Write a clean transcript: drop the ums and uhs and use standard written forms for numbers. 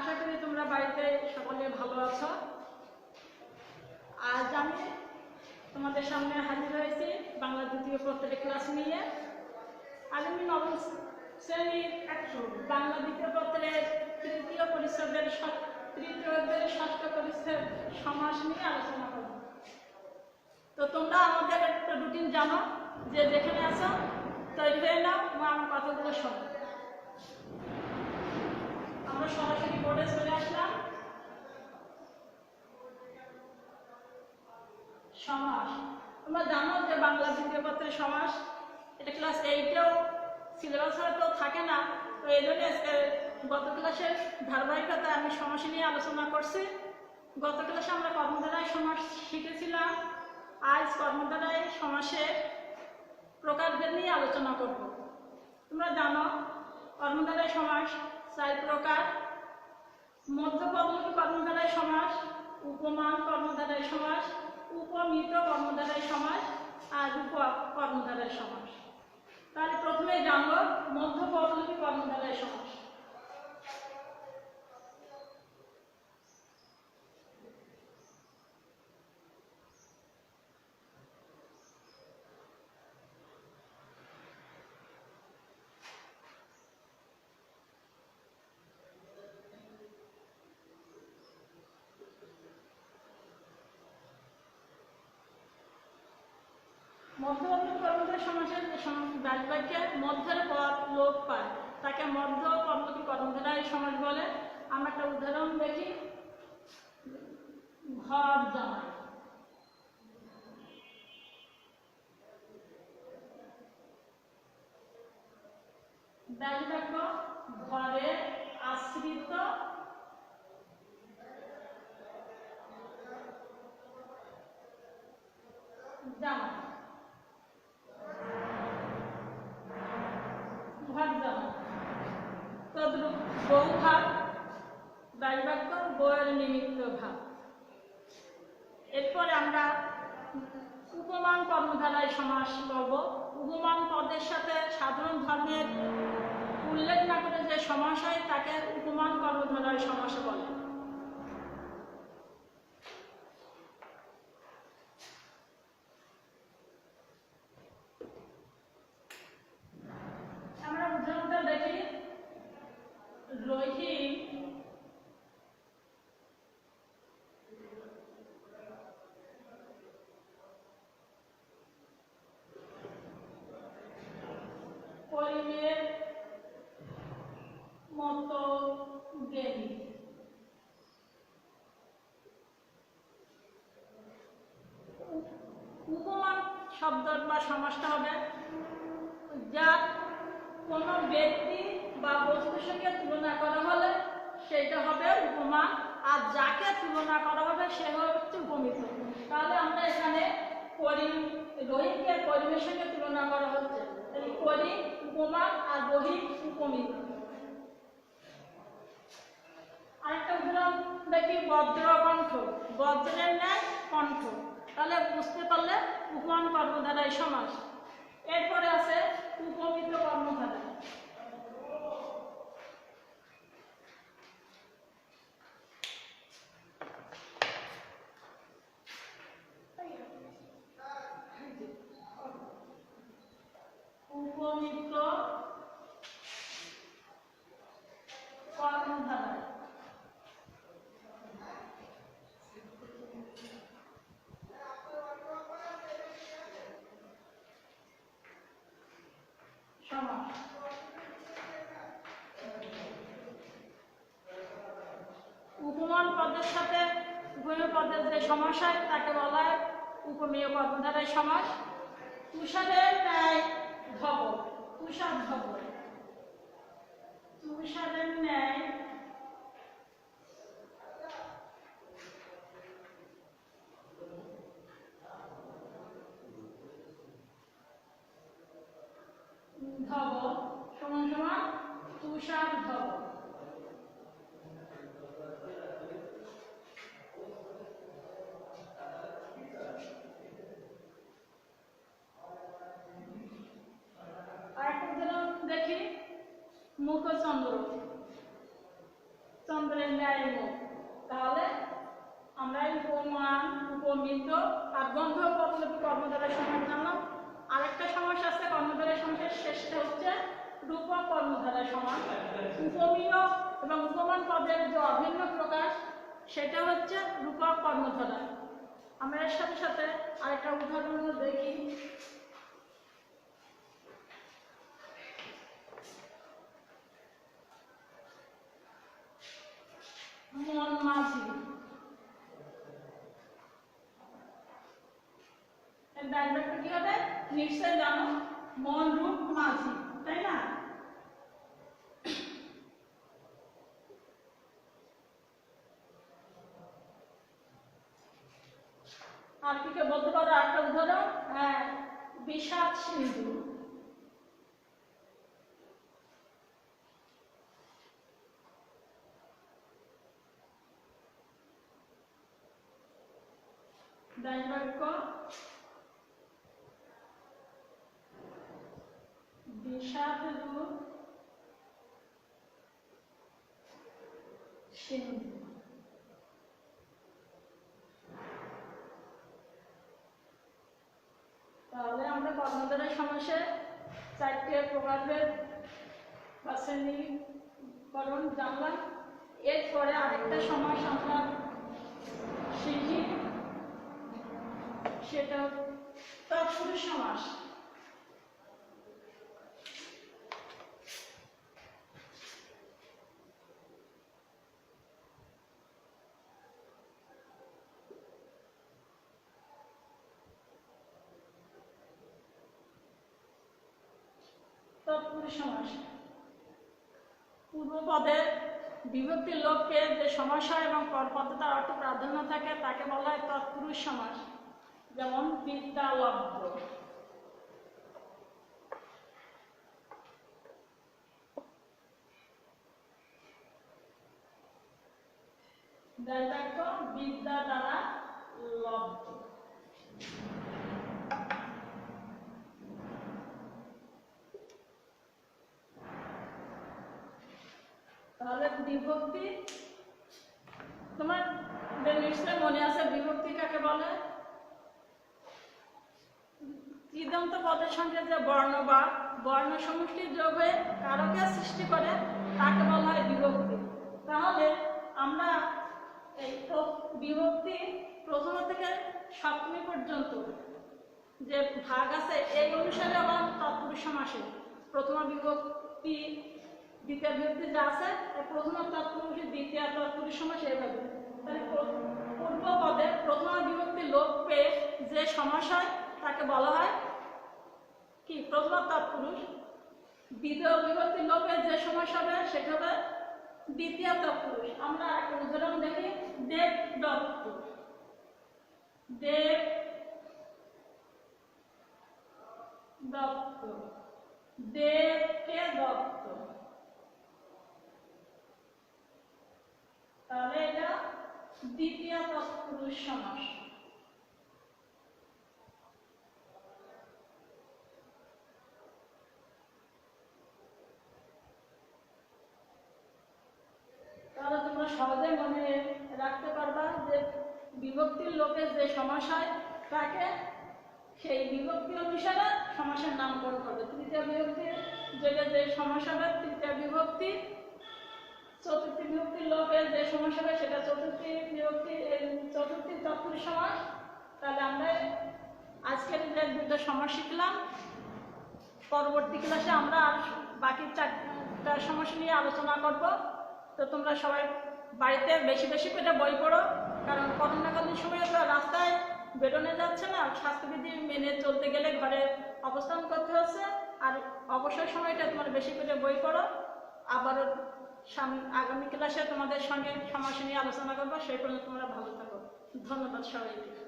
আশা করি তোমরা বাড়িতে সকলে ভালো আছো। আজ আমি তোমাদের সামনে হাজির হয়েছি বাংলা দ্বিতীয় পত্রের ক্লাস নিয়ে। আজ আমি নবম শ্রেণীর বাংলা দ্বিতীয় পত্রের তৃতীয় পরিচ্ছেদের ষষ্ঠ পরিচ্ছেদ সমাস নিয়ে আলোচনা করব। তো তোমরা আমাদের একটা রুটিন জানো, যে যেখানে আছো তৈরি হয়ে নাও, আমার কথাগুলো শোনো। আমরা সরাসরি বোর্ডে চলে আসলাম। সমাস তোমরা জানো যে বাংলা দ্বিতীয় পত্রের সমাস, এটা ক্লাস 8-এও সিলেবাস হয়তো থাকে না, তো এই জন্য গত ক্লাসের ধারাবাহিকতায় আমি সমাস নিয়ে আলোচনা করছি। গত ক্লাসে আমরা কর্মধারায় সমাস শিখেছিলাম, আজ কর্মধারায় সমাসের প্রকারভেদ নিয়ে আলোচনা করব। তোমরা জানো কর্মধারায় সমাস 4 প্রকার: মধ্যপদলোপী কর্মধারায় সমাস, উপমান কর্মধারায় সমাস, উপমিত কর্মধারায় সমাস আর কর্মধারায় সমাস। তাহলে প্রথমে জানবো মধ্যপদলোপী কর্মধারায় সমাস। মধ্যপদলোপী কর্মধারায় সমাসের বাক্যে মধ্যের পদ লোপ পায়, তাকে মধ্যপদলোপী কর্মধারায় সমাস বলে। আমরা একটা উদাহরণ দেখি। ঘর জামাই, দেখো ঘরে আশ্রিত জামাই, ঘর জামাই। তদ্রূপ বউ ভাত, বাক্য বউয়ের নিমিত্ত ভাত। এরপরে আমরা উপমান কর্মধারায় সমাস করব। উপমান পদের সাথে সাধারণ ধর্মের উল্লেখ না করে যে সমাস হয় তাকে উপমান কর্মধারায় সমাস বলে। আমরা উদাহরণটা দেখি। রহিম করিমের মতো জ্ঞানী। উপমান শব্দ বা সমাসটা হবে যা কোনো ব্যক্তি বা বস্তুর সঙ্গে তুলনা করা হলে সেটা হবে উপমান, আর যাকে তুলনা করা হবে সে হচ্ছে উপমিত। তাহলে আমরা এখানে রহিমকে করিমের সঙ্গে তুলনা করা হচ্ছে, করিম উপমান আর রহিম উপমিত। আরেকটা উদাহরণ দেখি, বজ্রকণ্ঠ, বজ্রের ন্যায় কণ্ঠ। তাহলে বুঝতে পারলে উপমান কর্মধারায় সমাস। এরপরে আছে উপমিত কর্মধারা। উপমিত কর্মধারা সমাস। উপমান পদের সাথে উপমেয় পদের যে সমাস হয় তাকে বলা হয় উপমেয় কর্মধারায় সমাস। তুষারের ন্যায় ধবল, তুষার ধবল, তুষারের ন্যায় ধবল সমান সমান তুষার ধবল। আরেকটা উদাহরণ দেখি, মুখচন্দ্র। চন্দ্রের ন্যায় মুখ। তাহলে আমরা উপমান, উপমিত আর গন্ধ পদলোপী কর্মধারয় সমাস জানলাম। আরেকটা সমাস আছে কর্মধারয় সমাসের শেষটা হচ্ছে রূপক কর্মধারয় সমাস। উপমীয় এবং উপমান পদের যে অভিন্ন প্রকাশ সেটা হচ্ছে রূপক কর্মধারয়। আমরা এর সাথে সাথে আরেকটা উদাহরণ দেখি। মন মাঝি, এর ডাইরেক্ট কি হবে নিশ্চয় জানো, মন রূপ মাঝি, তাই না? আর কি বলতে পারো একটা উদাহরণ? হ্যাঁ, বিষাদ সিন্ধু। বাক্য বিষাদ রূপ সিন্ধু। তাহলে আমরা কর্মধারয় সমাসে 4টে প্রকারভেদ বা শ্রেণীকরণ জানলাম। এরপরে আরেকটা সমাস আমরা শিখি, সেটা তৎপুরুষ সমাস। তৎপুরুষ সমাস পূর্বপদে বিভক্তির লোপকে যে সমাস হয় এবং পরপদে তার অর্থ প্রাধান্য থাকে তাকে বলা হয় তৎপুরুষ সমাস। যেমন বিদ্যালব্ধ, বিদ্যা দ্বারা লব্ধ। তাহলে বিভক্তি তোমার নিশ্চয় মনে আছে বিভক্তি কাকে বলে? কৃদন্ত পদের সঙ্গে যে বর্ণ বা বর্ণ সমষ্টি যোগ হয়ে কারকে সৃষ্টি করে তাকে বলা হয় বিভক্তি। তাহলে আমরা এই বিভক্তি প্রথম থেকে সপ্তমী পর্যন্ত যে ভাগ আছে এই অনুসারে আবার তৎপুরুষ সমাসে প্রথম বিভক্তি দ্বিতীয় বিভক্তি যা আছে প্রথম তৎপুরুষ দ্বিতীয় তৎপুরুষ সমাস এইভাবে। তাহলে পূর্ব পদে প্রথম বিভক্তি লোপ পেয়ে যে সমাস হয় তাকে বলা হয় কি প্রথম তৎপুরুষ। দ্বিতীয় বিভক্তি লোপে যে সমাস হবে সেটা হবে দ্বিতীয় তৎপুরুষ। আমরা একটা উদাহরণ দেখি, দেব দত্ত। দেব দত্ত, দেবকে দত্ত। তাহলে এটা দ্বিতীয় তৎপুরুষ সমাস। তাহলে তোমরা সহজে মনে রাখতে পারবা যে বিভক্তির লোপে যে সমাস হয় তাকে সেই বিভক্তি অনুসারে সমাসের নামকরণ করবে। তৃতীয় বিভক্তির যোগে যে সমাস হবে তৃতীয় বিভক্তি, চতুর্থী বিভক্তির লোপে যে সমাস হবে সেটা চতুর্থী বিভক্তি, চতুর্থী তৎপুরুষ সমাস। তাহলে আমরা আজকের যে দুটো সমাস শিখলাম, পরবর্তী ক্লাসে আমরা আর বাকি 4টা সমাস নিয়ে আলোচনা করব। তো তোমরা সবাই বাড়িতে বেশি বেশি করে বই পড়ো, কারণ করোনাকালীন সময়ে তো রাস্তায় বেরোনো যাচ্ছে না, স্বাস্থ্যবিধি মেনে চলতে গেলে ঘরে অবস্থান করতে হচ্ছে। আর অবসর সময়টা তোমরা বেশি করে বই পড়ো। আবারও আগামী ক্লাসে তোমাদের সঙ্গে সমাস নিয়ে আলোচনা করবো। সেই পর্যন্ত তোমরা ভালো থাকো। ধন্যবাদ সবাইকে।